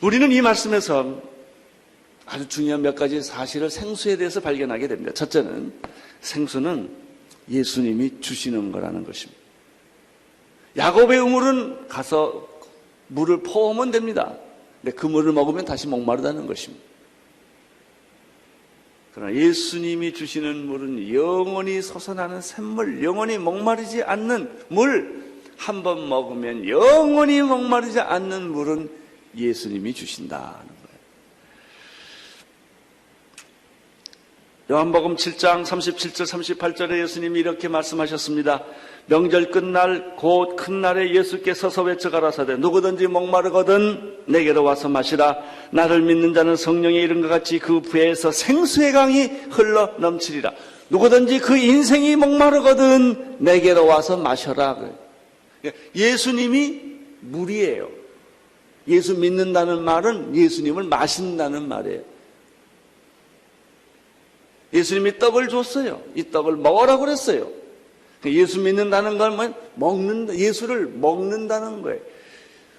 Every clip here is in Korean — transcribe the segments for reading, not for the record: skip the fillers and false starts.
우리는 이 말씀에서 아주 중요한 몇 가지 사실을 생수에 대해서 발견하게 됩니다. 첫째는 생수는 예수님이 주시는 거라는 것입니다. 야곱의 우물은 가서 물을 퍼오면 됩니다. 근데 그 물을 먹으면 다시 목마르다는 것입니다. 그러나 예수님이 주시는 물은 영원히 솟아나는 샘물, 영원히 목마르지 않는 물, 한 번 먹으면 영원히 목마르지 않는 물은 예수님이 주신다는 거예요. 요한복음 7장 37절 38절에 예수님이 이렇게 말씀하셨습니다. 명절 끝날 곧 큰 날에 예수께서 서서 외쳐 가라사대 누구든지 목마르거든 내게로 와서 마시라. 나를 믿는 자는 성령의 이름과 같이 그 부에서 생수의 강이 흘러 넘치리라. 누구든지 그 인생이 목마르거든 내게로 와서 마셔라. 예수님이 물이에요. 예수 믿는다는 말은 예수님을 마신다는 말이에요. 예수님이 떡을 줬어요. 이 떡을 먹으라고 그랬어요. 예수 믿는다는 건 예수를 먹는다는 거예요.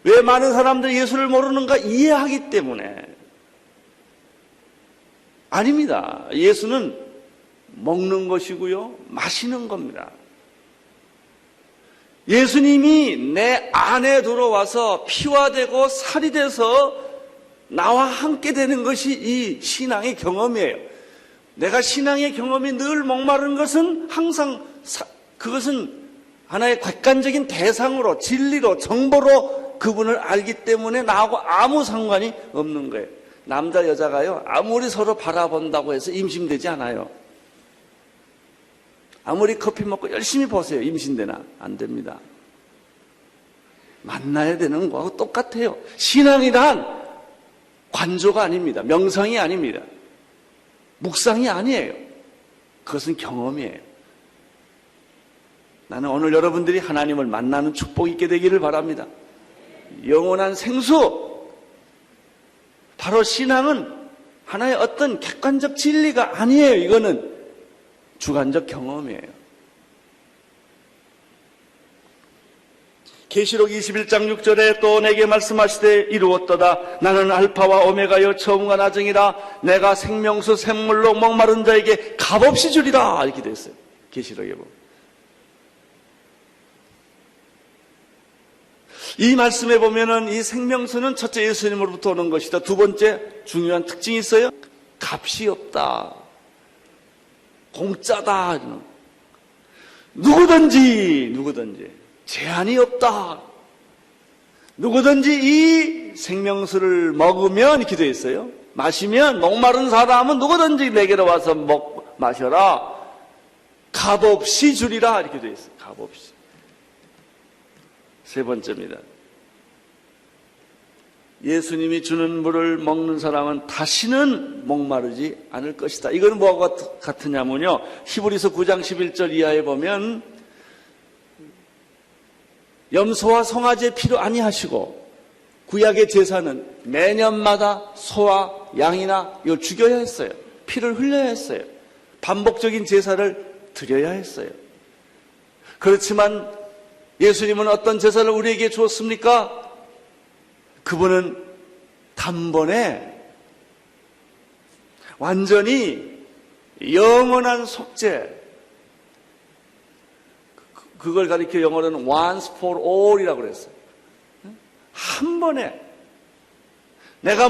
왜 많은 사람들이 예수를 모르는가? 이해하기 때문에. 아닙니다. 예수는 먹는 것이고요, 마시는 겁니다. 예수님이 내 안에 들어와서 피와 되고 살이 돼서 나와 함께 되는 것이 이 신앙의 경험이에요. 내가 신앙의 경험이 늘 목마른 것은 항상 그것은 하나의 객관적인 대상으로 진리로 정보로 그분을 알기 때문에 나하고 아무 상관이 없는 거예요. 남자 여자가요 아무리 서로 바라본다고 해서 임신되지 않아요. 아무리 커피 먹고 열심히 보세요. 임신되나? 안 됩니다. 만나야 되는 거하고 똑같아요. 신앙이란 관조가 아닙니다. 명상이 아닙니다. 묵상이 아니에요. 그것은 경험이에요. 나는 오늘 여러분들이 하나님을 만나는 축복이 있게 되기를 바랍니다. 영원한 생수. 바로 신앙은 하나의 어떤 객관적 진리가 아니에요. 이거는 주관적 경험이에요. 계시록 21장 6절에 또 내게 말씀하시되 이루었도다. 나는 알파와 오메가여 처음과 나중이라. 내가 생명수 샘물로 목마른 자에게 값없이 주리라. 이렇게 되어 있어요. 계시록에 보면. 이 말씀에 보면은 이 생명수는 첫째 예수님으로부터 오는 것이다. 두 번째 중요한 특징이 있어요. 값이 없다. 공짜다. 누구든지 제한이 없다. 누구든지 이 생명수를 먹으면 이렇게 되어 있어요. 마시면 목마른 사람은 누구든지 내게로 와서 마셔라. 값없이 주리라. 이렇게 되어 있어요. 값없이. 세 번째입니다. 예수님이 주는 물을 먹는 사람은 다시는 목마르지 않을 것이다. 이건 뭐가 같으냐면요. 히브리서 9장 11절 이하에 보면 염소와 송아지의 피로 아니하시고 구약의 제사는 매년마다 소와 양이나 이걸 죽여야 했어요. 피를 흘려야 했어요. 반복적인 제사를 드려야 했어요. 그렇지만 예수님은 어떤 제사를 우리에게 주었습니까? 그분은 단번에 완전히 영원한 속죄, 그걸 가리켜 영어로는 once for all이라고 그랬어요. 한 번에 내가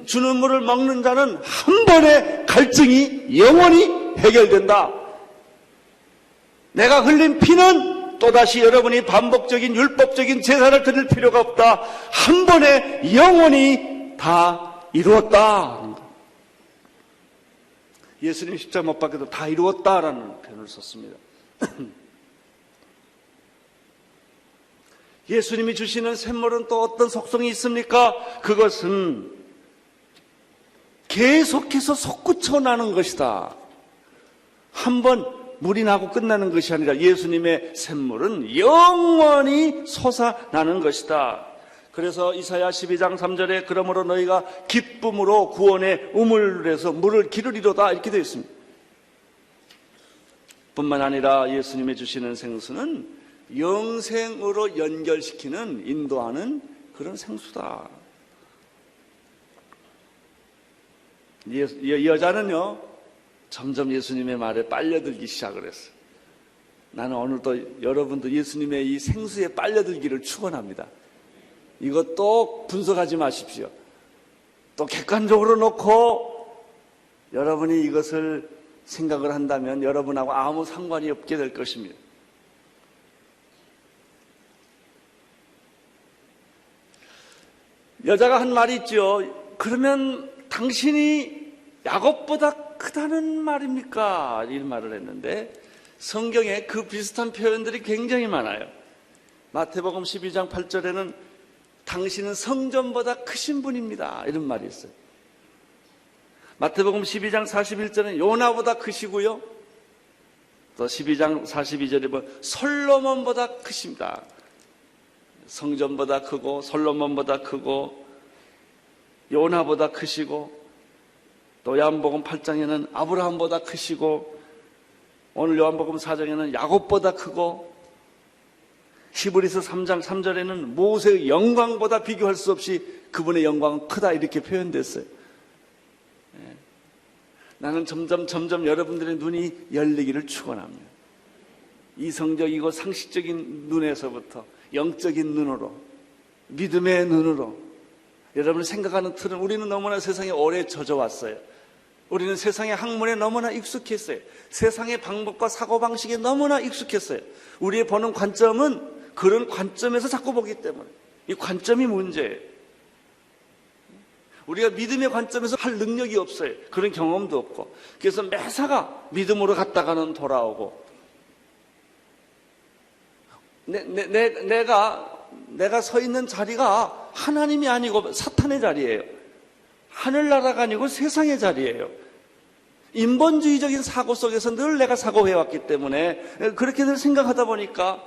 주는 물을 먹는 자는 한 번에 갈증이 영원히 해결된다. 내가 흘린 피는 또다시 여러분이 반복적인 율법적인 제사를 드릴 필요가 없다. 한 번에 영원히 다 이루었다. 예수님 십자가 못 박혀도 다 이루었다라는 표현을 썼습니다. 예수님이 주시는 샘물은 또 어떤 속성이 있습니까? 그것은 계속해서 솟구쳐 나는 것이다. 한번 물이 나고 끝나는 것이 아니라 예수님의 샘물은 영원히 솟아나는 것이다. 그래서 이사야 12장 3절에 그러므로 너희가 기쁨으로 구원의 우물에서 물을 기르리로다 이렇게 되어 있습니다. 뿐만 아니라 예수님이 주시는 생수는 영생으로 연결시키는 인도하는 그런 생수다. 이 여자는요, 점점 예수님의 말에 빨려들기 시작을 했어요. 나는 오늘도 여러분도 예수님의 이 생수에 빨려들기를 축원합니다. 이것 또 분석하지 마십시오. 또 객관적으로 놓고 여러분이 이것을 생각을 한다면 여러분하고 아무 상관이 없게 될 것입니다. 여자가 한 말이 있죠. 그러면 당신이 야곱보다 크다는 말입니까? 이런 말을 했는데 성경에 그 비슷한 표현들이 굉장히 많아요. 마태복음 12장 8절에는 당신은 성전보다 크신 분입니다. 이런 말이 있어요. 마태복음 12장 41절에는 요나보다 크시고요. 또 12장 42절에 보면 솔로몬보다 크십니다. 성전보다 크고 솔로몬보다 크고 요나보다 크시고 또 요한복음 8장에는 아브라함보다 크시고 오늘 요한복음 4장에는 야곱보다 크고 히브리서 3장 3절에는 모세의 영광보다 비교할 수 없이 그분의 영광은 크다 이렇게 표현됐어요. 나는 점점 여러분들의 눈이 열리기를 축원합니다. 이성적이고 상식적인 눈에서부터 영적인 눈으로, 믿음의 눈으로 여러분이 생각하는 틀은 우리는 너무나 세상에 오래 젖어왔어요. 우리는 세상의 학문에 너무나 익숙했어요. 세상의 방법과 사고방식에 너무나 익숙했어요. 우리의 보는 관점은 그런 관점에서 자꾸 보기 때문에 이 관점이 문제예요. 우리가 믿음의 관점에서 할 능력이 없어요. 그런 경험도 없고. 그래서 매사가 믿음으로 갔다가는 돌아오고 내가 서 있는 자리가 하나님이 아니고 사탄의 자리예요. 하늘나라가 아니고 세상의 자리예요. 인본주의적인 사고 속에서 늘 내가 사고해왔기 때문에 그렇게 늘 생각하다 보니까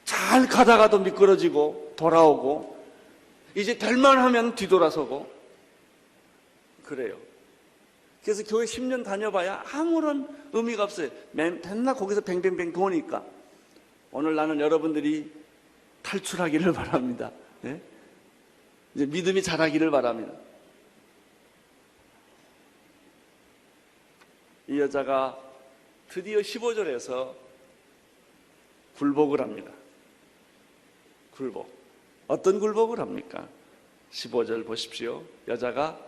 잘 가다가도 미끄러지고 돌아오고 이제 될만 하면 뒤돌아서고 그래요. 그래서 교회 10년 다녀봐야 아무런 의미가 없어요. 맨날 거기서 뱅뱅뱅 도니까. 오늘 나는 여러분들이 탈출하기를 바랍니다. 네? 이제 믿음이 자라기를 바랍니다. 이 여자가 드디어 15절에서 굴복을 합니다. 굴복. 어떤 굴복을 합니까? 15절 보십시오. 여자가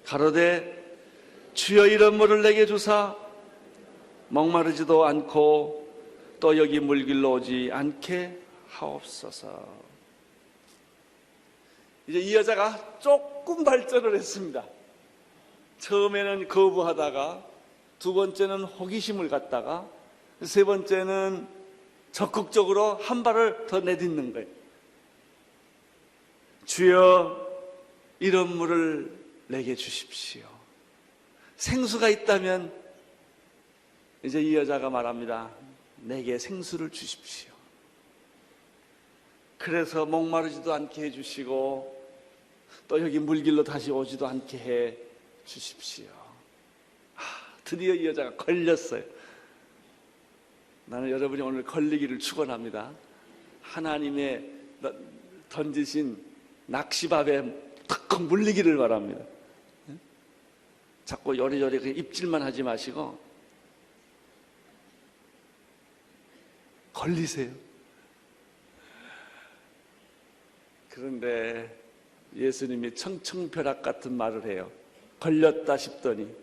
가로되 주여 이런 물을 내게 주사 목마르지도 않고 또 여기 물길로 오지 않게 하옵소서. 이제 이 여자가 조금 발전을 했습니다. 처음에는 거부하다가 두 번째는 호기심을 갖다가 세 번째는 적극적으로 한 발을 더 내딛는 거예요. 주여 이런 물을 내게 주십시오. 생수가 있다면 이제 이 여자가 말합니다. 내게 생수를 주십시오. 그래서 목마르지도 않게 해주시고 또 여기 물길로 다시 오지도 않게 해 주십시오. 드디어 이 여자가 걸렸어요. 나는 여러분이 오늘 걸리기를 축원합니다. 하나님의 던지신 낚시밥에 탁 물리기를 바랍니다. 자꾸 요리요리 입질만 하지 마시고 걸리세요. 그런데 예수님이 청청벼락 같은 말을 해요. 걸렸다 싶더니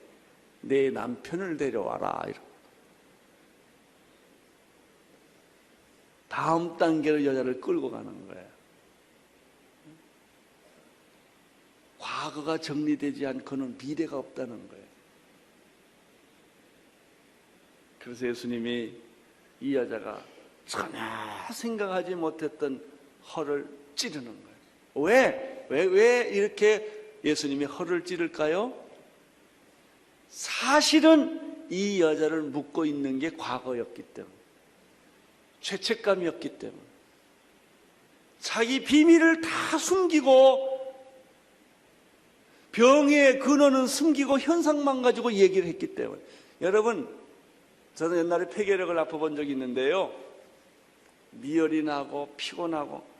내 남편을 데려와라. 이러고. 다음 단계로 여자를 끌고 가는 거예요. 과거가 정리되지 않고는 미래가 없다는 거예요. 그래서 예수님이 이 여자가 전혀 생각하지 못했던 허를 찌르는 거예요. 왜 이렇게 예수님이 허를 찌를까요? 사실은 이 여자를 묶고 있는 게 과거였기 때문에, 죄책감이었기 때문에, 자기 비밀을 다 숨기고 병의 근원은 숨기고 현상만 가지고 얘기를 했기 때문에. 여러분, 저는 옛날에 폐결핵을 아파본 적이 있는데요, 미열이 나고 피곤하고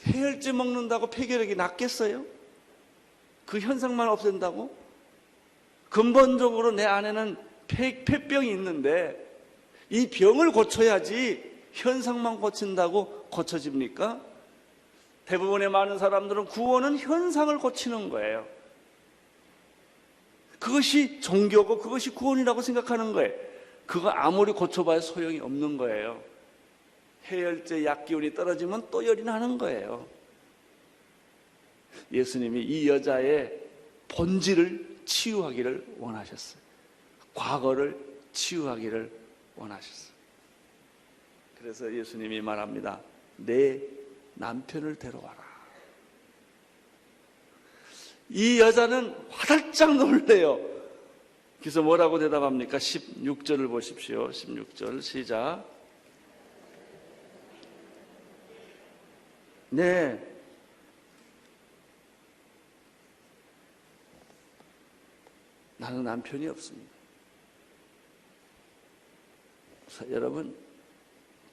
해열제 먹는다고 폐결핵이 낫겠어요? 그 현상만 없앤다고? 근본적으로 내 안에는 폐병이 있는데 이 병을 고쳐야지 현상만 고친다고 고쳐집니까? 대부분의 많은 사람들은 구원은 현상을 고치는 거예요. 그것이 종교고 그것이 구원이라고 생각하는 거예요. 그거 아무리 고쳐봐야 소용이 없는 거예요. 해열제 약 기운이 떨어지면 또 열이 나는 거예요. 예수님이 이 여자의 본질을 치유하기를 원하셨어요. 과거를 치유하기를 원하셨어요. 그래서 예수님이 말합니다. 내 남편을 데려와라. 이 여자는 화들짝 놀래요. 그래서 뭐라고 대답합니까? 16절을 보십시오. 16절 시작. 네. 나는 남편이 없습니다. 여러분,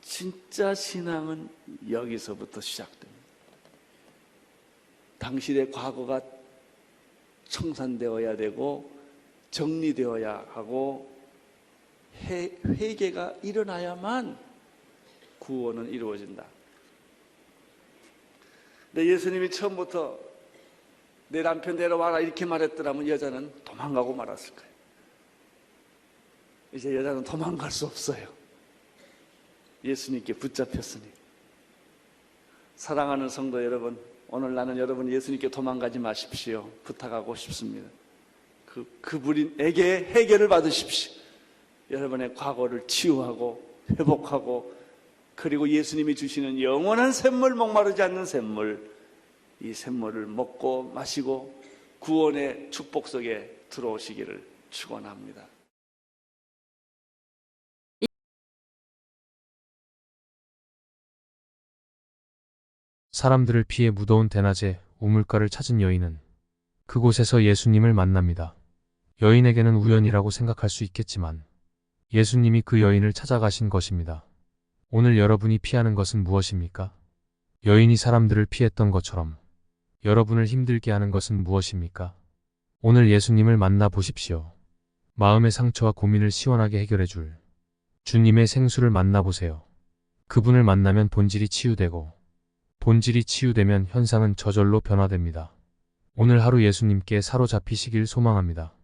진짜 신앙은 여기서부터 시작됩니다. 당신의 과거가 청산되어야 되고 정리되어야 하고 회개가 일어나야만 구원은 이루어진다. 근데 예수님이 처음부터 내 남편 데려와라 이렇게 말했더라면 여자는 도망가고 말았을 거예요. 이제 여자는 도망갈 수 없어요. 예수님께 붙잡혔으니. 사랑하는 성도 여러분, 오늘 나는 여러분 예수님께 도망가지 마십시오. 부탁하고 싶습니다. 그분에게 해결을 받으십시오. 여러분의 과거를 치유하고 회복하고 그리고 예수님이 주시는 영원한 샘물, 목마르지 않는 샘물, 이 샘물을 먹고 마시고 구원의 축복 속에 들어오시기를 축원합니다. 사람들을 피해 무더운 대낮에 우물가를 찾은 여인은 그곳에서 예수님을 만납니다. 여인에게는 우연이라고 생각할 수 있겠지만 예수님이 그 여인을 찾아가신 것입니다. 오늘 여러분이 피하는 것은 무엇입니까? 여인이 사람들을 피했던 것처럼 여러분을 힘들게 하는 것은 무엇입니까? 오늘 예수님을 만나 보십시오. 마음의 상처와 고민을 시원하게 해결해 줄 주님의 생수를 만나보세요. 그분을 만나면 본질이 치유되고 본질이 치유되면 현상은 저절로 변화됩니다. 오늘 하루 예수님께 사로잡히시길 소망합니다.